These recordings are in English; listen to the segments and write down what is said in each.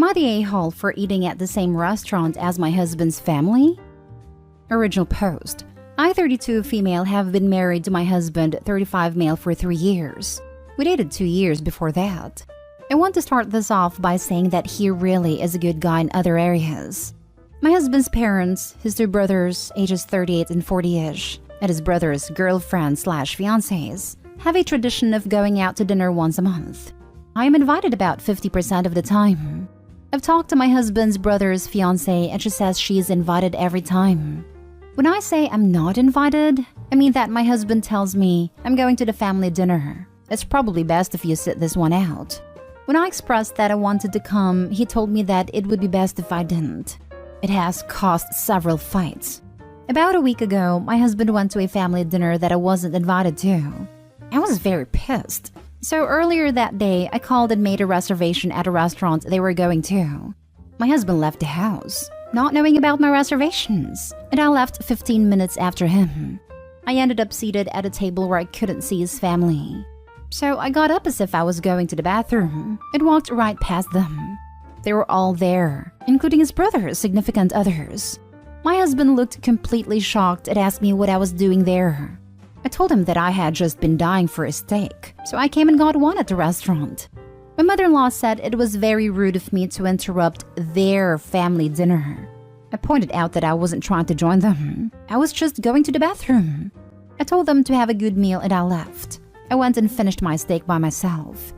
Am I the a-hole for eating at the same restaurant as my husband's family? Original post. I, 32 female, have been married to my husband, 35 male, for 3 years. We dated 2 years before that. I want to start this off by saying that he really is a good guy in other areas. My husband's parents, his 2 brothers, ages 38 and 40-ish, and his brother's girlfriend/fiancés, have a tradition of going out to dinner once a month. I am invited about 50% of the time. I've talked to my husband's brother's fiancé and she says she's invited every time. When I say I'm not invited, I mean that my husband tells me I'm going to the family dinner. It's probably best if you sit this one out. When I expressed that I wanted to come, he told me that it would be best if I didn't. It has caused several fights. About a week ago, my husband went to a family dinner that I wasn't invited to. I was very pissed. So earlier that day, I called and made a reservation at a restaurant they were going to. My husband left the house, not knowing about my reservations, and I left 15 minutes after him. I ended up seated at a table where I couldn't see his family. So I got up as if I was going to the bathroom and walked right past them. They were all there, including his brother's significant others. My husband looked completely shocked and asked me what I was doing there. I told him that I had just been dying for a steak, so I came and got one at the restaurant. My mother-in-law said it was very rude of me to interrupt their family dinner. I pointed out that I wasn't trying to join them. I was just going to the bathroom. I told them to have a good meal and I left. I went and finished my steak by myself.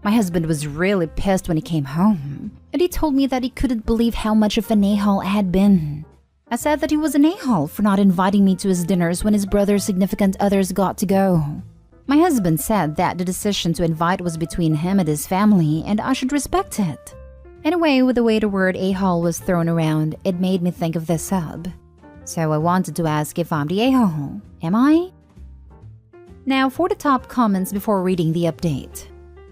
My husband was really pissed when he came home, and he told me that he couldn't believe how much of an a-hole I had been. I said that he was an a-hole for not inviting me to his dinners when his brother's significant others got to go. My husband said that the decision to invite was between him and his family, and I should respect it. Anyway, with the way the word a-hole was thrown around, it made me think of this sub. So I wanted to ask if I'm the a-hole. Am I? Now for the top comments before reading the update.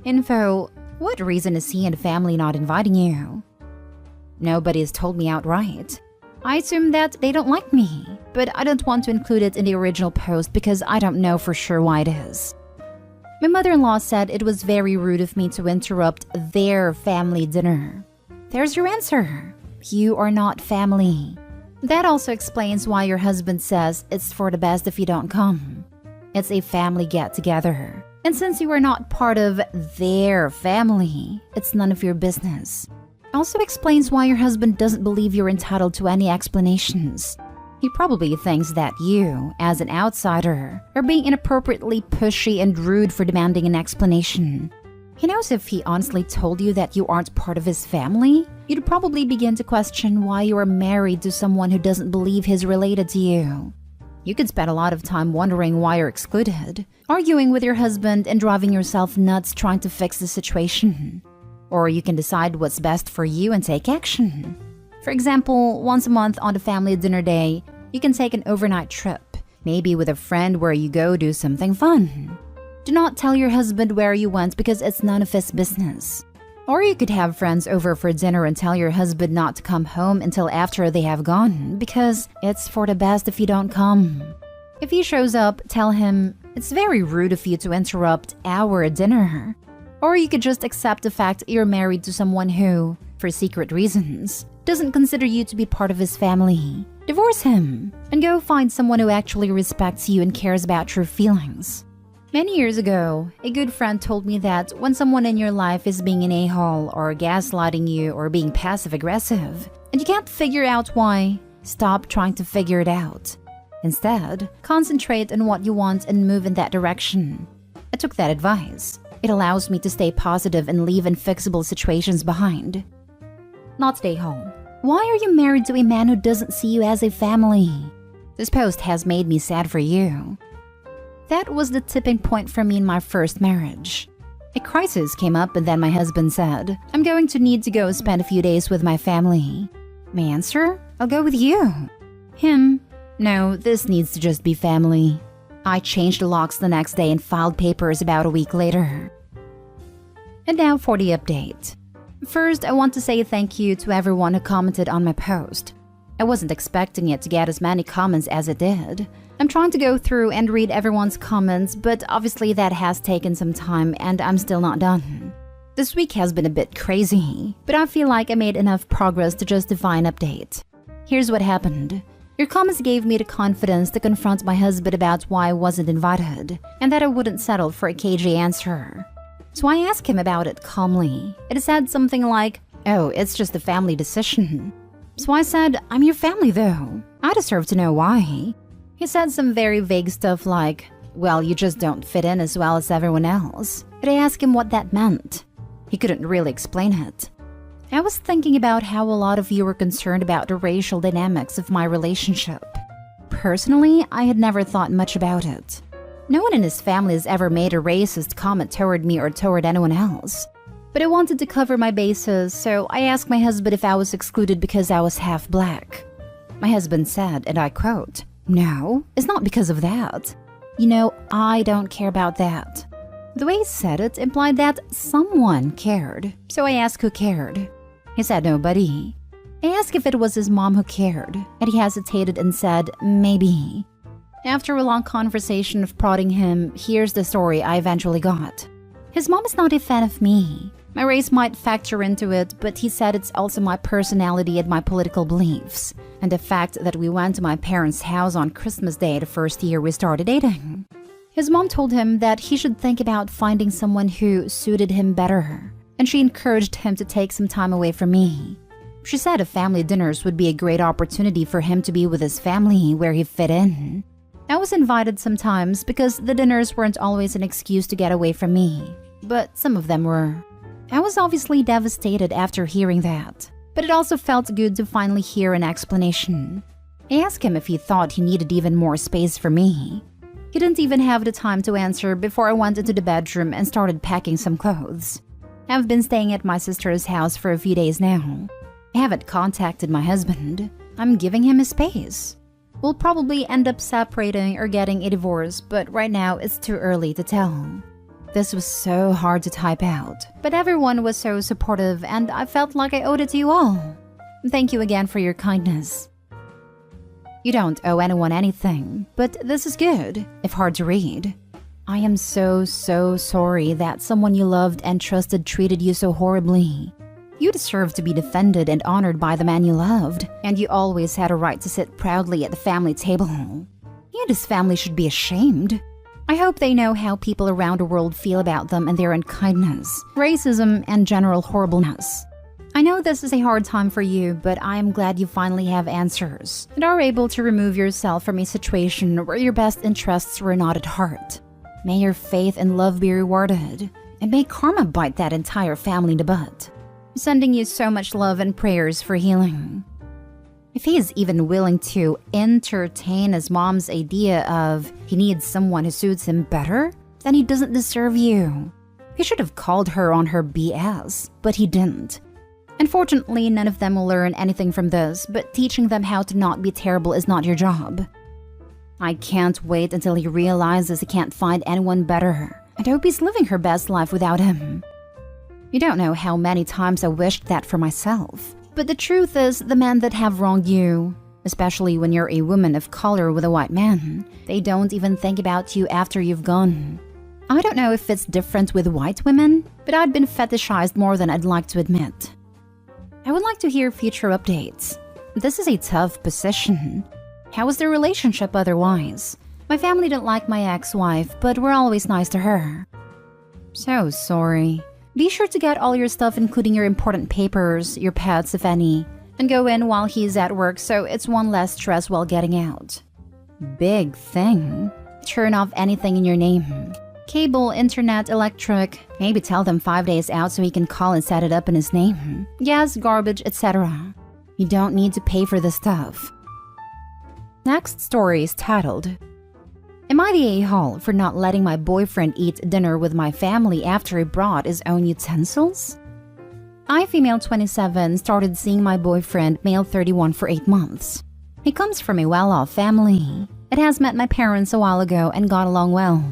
Info: what reason is he and family not inviting you? Nobody has told me outright. I assume that they don't like me, but I don't want to include it in the original post because I don't know for sure why it is. My mother-in-law said it was very rude of me to interrupt their family dinner. There's your answer. You are not family. That also explains why your husband says it's for the best if you don't come. It's a family get-together. And since you are not part of their family, it's none of your business. Also explains why your husband doesn't believe you're entitled to any explanations. He probably thinks that you, as an outsider, are being inappropriately pushy and rude for demanding an explanation. He knows if he honestly told you that you aren't part of his family, you'd probably begin to question why you are married to someone who doesn't believe he's related to you. You could spend a lot of time wondering why you're excluded, arguing with your husband and driving yourself nuts trying to fix the situation. Or you can decide what's best for you and take action. For example, once a month on the family dinner day, you can take an overnight trip, maybe with a friend where you go do something fun. Do not tell your husband where you went because it's none of his business. Or you could have friends over for dinner and tell your husband not to come home until after they have gone because it's for the best if you don't come. If he shows up, tell him, it's very rude of you to interrupt our dinner. Or you could just accept the fact you're married to someone who, for secret reasons, doesn't consider you to be part of his family. Divorce him and go find someone who actually respects you and cares about your feelings. Many years ago, a good friend told me that when someone in your life is being an a-hole or gaslighting you or being passive-aggressive, and you can't figure out why, stop trying to figure it out. Instead, concentrate on what you want and move in that direction. I took that advice. It allows me to stay positive and leave unfixable situations behind. Not stay home. Why are you married to a man who doesn't see you as a family? This post has made me sad for you. That was the tipping point for me in my first marriage. A crisis came up and then my husband said, I'm going to need to go spend a few days with my family. My answer? I'll go with you. Him? No, this needs to just be family. I changed the locks the next day and filed papers about a week later. And now for the update. First, I want to say thank you to everyone who commented on my post. I wasn't expecting it to get as many comments as it did. I'm trying to go through and read everyone's comments, but obviously that has taken some time and I'm still not done. This week has been a bit crazy, but I feel like I made enough progress to justify an update. Here's what happened. Your comments gave me the confidence to confront my husband about why I wasn't invited, and that I wouldn't settle for a cagey answer. So I asked him about it calmly. It said something like, "Oh, it's just a family decision." So I said, "I'm your family though. I deserve to know why." He said some very vague stuff like, "Well, you just don't fit in as well as everyone else." But I asked him what that meant. He couldn't really explain it. I was thinking about how a lot of you were concerned about the racial dynamics of my relationship. Personally, I had never thought much about it. No one in his family has ever made a racist comment toward me or toward anyone else. But I wanted to cover my bases, so I asked my husband if I was excluded because I was half black. My husband said, and I quote, "No, it's not because of that. You know, I don't care about that." The way he said it implied that someone cared, so I asked who cared. He said nobody. I asked if it was his mom who cared, and he hesitated and said, "Maybe." After a long conversation of prodding him, here's the story I eventually got. His mom is not a fan of me. My race might factor into it, but he said it's also my personality and my political beliefs, and the fact that we went to my parents' house on Christmas Day the first year we started dating. His mom told him that he should think about finding someone who suited him better, and she encouraged him to take some time away from me. She said family dinners would be a great opportunity for him to be with his family where he fit in. I was invited sometimes because the dinners weren't always an excuse to get away from me, but some of them were. I was obviously devastated after hearing that, but it also felt good to finally hear an explanation. I asked him if he thought he needed even more space for me. He didn't even have the time to answer before I went into the bedroom and started packing some clothes. I've been staying at my sister's house for a few days now. I haven't contacted my husband. I'm giving him his space. We'll probably end up separating or getting a divorce, but right now it's too early to tell. This was so hard to type out, but everyone was so supportive and I felt like I owed it to you all. Thank you again for your kindness. You don't owe anyone anything, but this is good, if hard to read. I am so sorry that someone you loved and trusted treated you so horribly. You deserve to be defended and honored by the man you loved, and you always had a right to sit proudly at the family table. You and his family should be ashamed. I hope they know how people around the world feel about them and their unkindness, racism, and general horribleness. I know this is a hard time for you, but I am glad you finally have answers and are able to remove yourself from a situation where your best interests were not at heart. May your faith and love be rewarded, and may karma bite that entire family in the butt. Sending you so much love and prayers for healing. If he is even willing to entertain his mom's idea of he needs someone who suits him better, then he doesn't deserve you. He should have called her on her BS, but he didn't. Unfortunately, none of them will learn anything from this, but teaching them how to not be terrible is not your job. I can't wait until he realizes he can't find anyone better, and I hope he's living her best life without him. You don't know how many times I wished that for myself, but the truth is the men that have wronged you, especially when you're a woman of color with a white man, they don't even think about you after you've gone. I don't know if it's different with white women, but I'd been fetishized more than I'd like to admit. I would like to hear future updates. This is a tough position. How was the relationship otherwise? My family didn't like my ex-wife, but we're always nice to her. So sorry. Be sure to get all your stuff, including your important papers, your pets if any, and go in while he's at work so it's one less stress while getting out. Big thing. Turn off anything in your name. Cable, internet, electric. Maybe tell them 5 days out so he can call and set it up in his name. Gas, garbage, etc. You don't need to pay for this stuff. Next story is titled, Am I the a-hole for not letting my boyfriend eat dinner with my family after he brought his own utensils? I, female 27, started seeing my boyfriend, male 31, for 8 months. He comes from a well-off family. It has met my parents a while ago and got along well.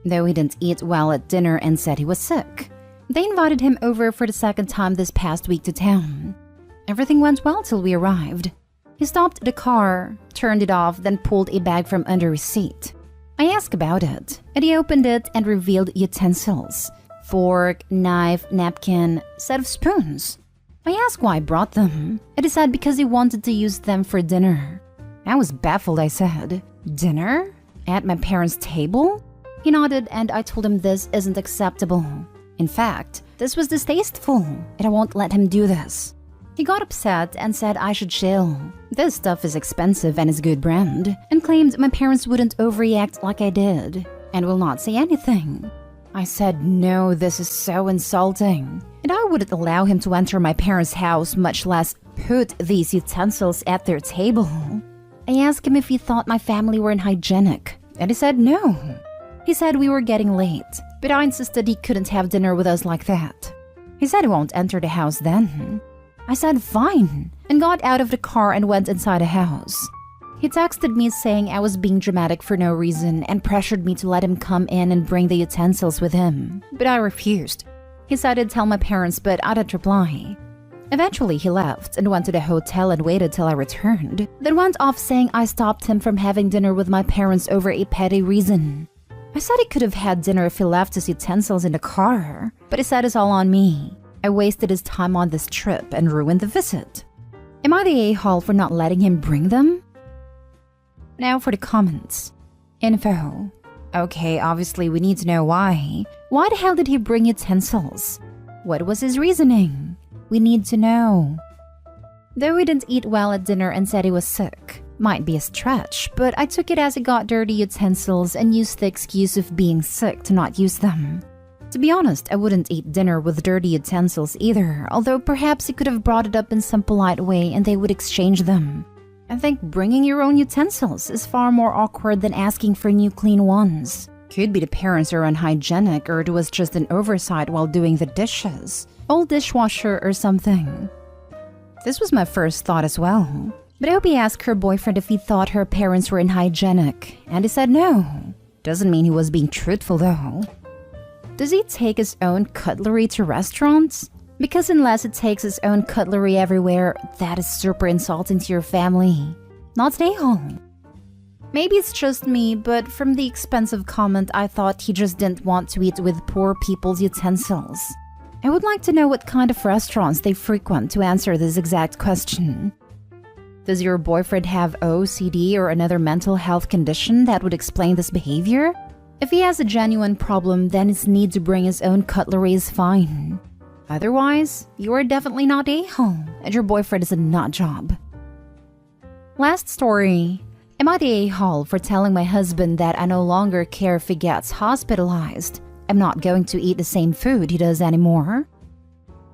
Though he didn't eat well at dinner and said he was sick. They invited him over for the second time this past week to town. Everything went well till we arrived. He stopped the car, turned it off, then pulled a bag from under his seat. I asked about it, and he opened it and revealed utensils. fork, knife, napkin, set of spoons. I asked why I brought them, and he said because he wanted to use them for dinner. I was baffled. I said, "Dinner? At my parents' table?" He nodded, and I told him this isn't acceptable. In fact, this was distasteful, and I won't let him do this. He got upset and said I should chill. This stuff is expensive and is good brand, and claimed my parents wouldn't overreact like I did, and will not say anything. I said, no, this is so insulting, and I wouldn't allow him to enter my parents' house, much less put these utensils at their table. I asked him if he thought my family were unhygienic, and he said no. He said we were getting late, but I insisted he couldn't have dinner with us like that. He said he won't enter the house then. I said fine, and got out of the car and went inside the house. He texted me saying I was being dramatic for no reason and pressured me to let him come in and bring the utensils with him, but I refused. He said he'd tell my parents, but I didn't reply. Eventually, he left and went to the hotel and waited till I returned, then went off saying I stopped him from having dinner with my parents over a petty reason. I said he could have had dinner if he left his utensils in the car, but he said it's all on me. I wasted his time on this trip and ruined the visit. Am I the a-hole for not letting him bring them? Now for the comments. Info. Okay, obviously we need to know why. Why the hell did he bring utensils? What was his reasoning? We need to know. Though he didn't eat well at dinner and said he was sick. Might be a stretch, but I took it as he got dirty utensils and used the excuse of being sick to not use them. To be honest, I wouldn't eat dinner with dirty utensils either, although perhaps he could have brought it up in some polite way and they would exchange them. I think bringing your own utensils is far more awkward than asking for new clean ones. Could be the parents are unhygienic or it was just an oversight while doing the dishes. Old dishwasher or something. This was my first thought as well. But I hope he asked her boyfriend if he thought her parents were unhygienic, and he said no. Doesn't mean he was being truthful though. Does he take his own cutlery to restaurants? Because unless it takes his own cutlery everywhere, that is super insulting to your family. Not stay home. Maybe it's just me, but from the expensive comment, I thought he just didn't want to eat with poor people's utensils. I would like to know what kind of restaurants they frequent to answer this exact question. Does your boyfriend have OCD or another mental health condition that would explain this behavior? If he has a genuine problem, then his need to bring his own cutlery is fine. Otherwise, you are definitely not a-hole, and your boyfriend is a nut job. Last story. Am I the a-hole for telling my husband that I no longer care if he gets hospitalized? I'm not going to eat the same food he does anymore.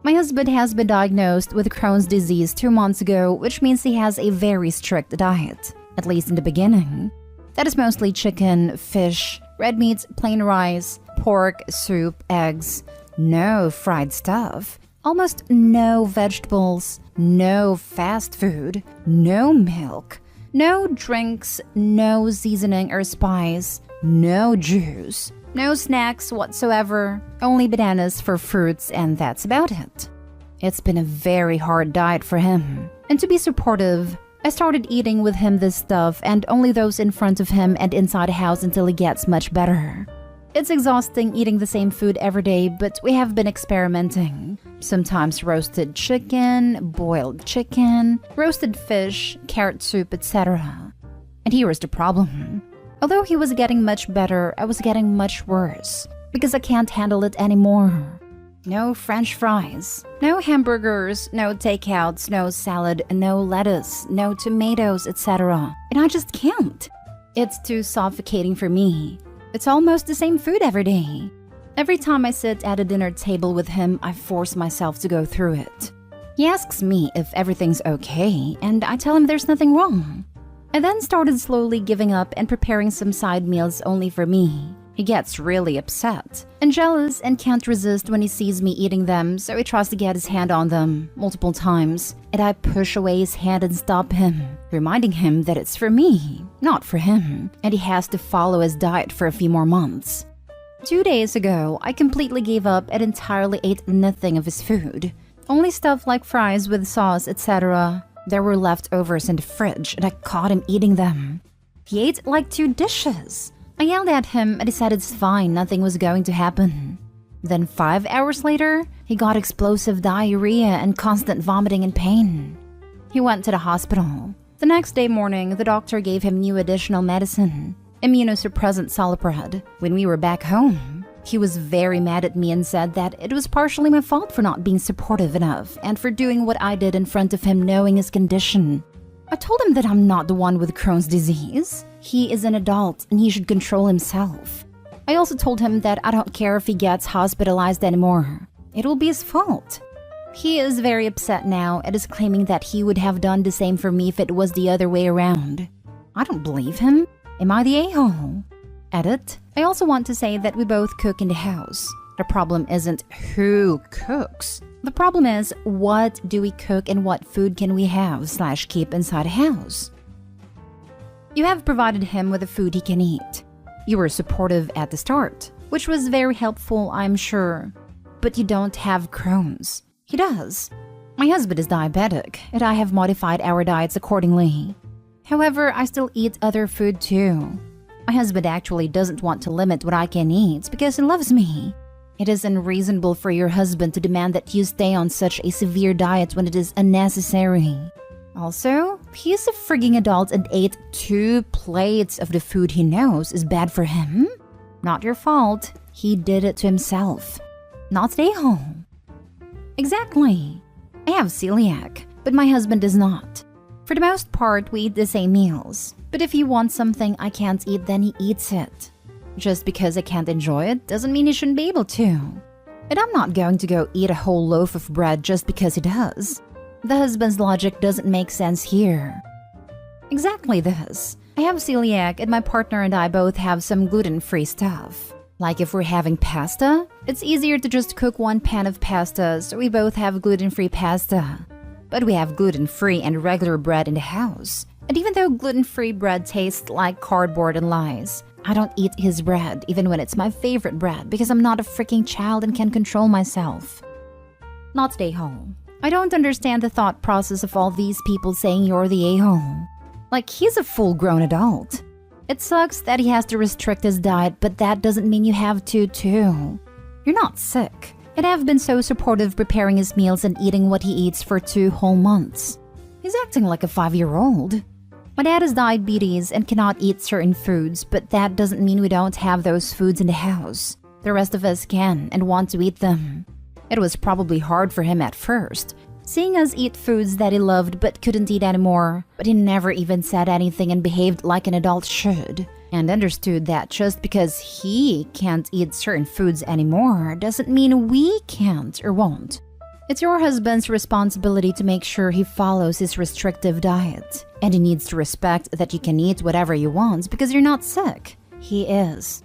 My husband has been diagnosed with Crohn's disease 2 months ago, which means he has a very strict diet, at least in the beginning. That is mostly chicken, fish, red meat, plain rice, pork, soup, eggs. No fried stuff, almost no vegetables, no fast food, no milk, no drinks, no seasoning or spice, no juice, no snacks whatsoever, only bananas for fruits, and that's about it. It's been a very hard diet for him. And to be supportive, I started eating with him this stuff and only those in front of him and inside the house until he gets much better. It's exhausting eating the same food every day, but we have been experimenting. Sometimes roasted chicken, boiled chicken, roasted fish, carrot soup, etc. And here is the problem. Although he was getting much better, I was getting much worse because I can't handle it anymore. No French fries, no hamburgers, no takeouts, no salad, no lettuce, no tomatoes, etc. And I just can't. It's too suffocating for me. It's almost the same food every day. Every time I sit at a dinner table with him, I force myself to go through it. He asks me if everything's okay, and I tell him there's nothing wrong. I then started slowly giving up and preparing some side meals only for me. He gets really upset and jealous and can't resist when he sees me eating them, so he tries to get his hand on them multiple times, and I push away his hand and stop him, reminding him that it's for me, not for him, and he has to follow his diet for a few more months. 2 days ago, I completely gave up and entirely ate nothing of his food. Only stuff like fries with sauce, etc. There were leftovers in the fridge, and I caught him eating them. He ate like 2 dishes. I yelled at him and he said it's fine, nothing was going to happen. Then 5 hours later, he got explosive diarrhea and constant vomiting and pain. He went to the hospital. The next day morning, the doctor gave him new additional medicine, immunosuppressant Salipred. When we were back home, he was very mad at me and said that it was partially my fault for not being supportive enough and for doing what I did in front of him knowing his condition. I told him that I'm not the one with Crohn's disease. He is an adult and he should control himself. I also told him that I don't care if he gets hospitalized anymore. It will be his fault. He is very upset now and is claiming that he would have done the same for me if it was the other way around. I don't believe him. Am I the a-hole? Edit. I also want to say that we both cook in the house. The problem isn't who cooks. The problem is what do we cook and what food can we have/keep inside a house. You have provided him with the food he can eat. You were supportive at the start, which was very helpful, I'm sure. But you don't have Crohn's. He does. My husband is diabetic, and I have modified our diets accordingly. However, I still eat other food too. My husband actually doesn't want to limit what I can eat because he loves me. It is unreasonable for your husband to demand that you stay on such a severe diet when it is unnecessary. Also, he's a frigging adult and ate 2 plates of the food he knows is bad for him. Not your fault. He did it to himself. Not stay home. Exactly. I have celiac, but my husband does not. For the most part, we eat the same meals. But if he wants something I can't eat, then he eats it. Just because I can't enjoy it doesn't mean he shouldn't be able to. And I'm not going to go eat a whole loaf of bread just because he does. The husband's logic doesn't make sense here. Exactly this. I have celiac and my partner and I both have some gluten-free stuff. Like if we're having pasta, it's easier to just cook 1 pan of pasta so we both have gluten-free pasta. But we have gluten-free and regular bread in the house. And even though gluten-free bread tastes like cardboard and lies, I don't eat his bread even when it's my favorite bread because I'm not a freaking child and can control myself. Not stay home. I don't understand the thought process of all these people saying you're the a-hole. Like, he's a full-grown adult. It sucks that he has to restrict his diet, but that doesn't mean you have to too. You're not sick. And I've been so supportive preparing his meals and eating what he eats for 2 whole months. He's acting like a 5-year-old. My dad has diabetes and cannot eat certain foods, but that doesn't mean we don't have those foods in the house. The rest of us can and want to eat them. It was probably hard for him at first, seeing us eat foods that he loved but couldn't eat anymore, but he never even said anything and behaved like an adult should, and understood that just because he can't eat certain foods anymore doesn't mean we can't or won't. It's your husband's responsibility to make sure he follows his restrictive diet, and he needs to respect that you can eat whatever you want because you're not sick. He is.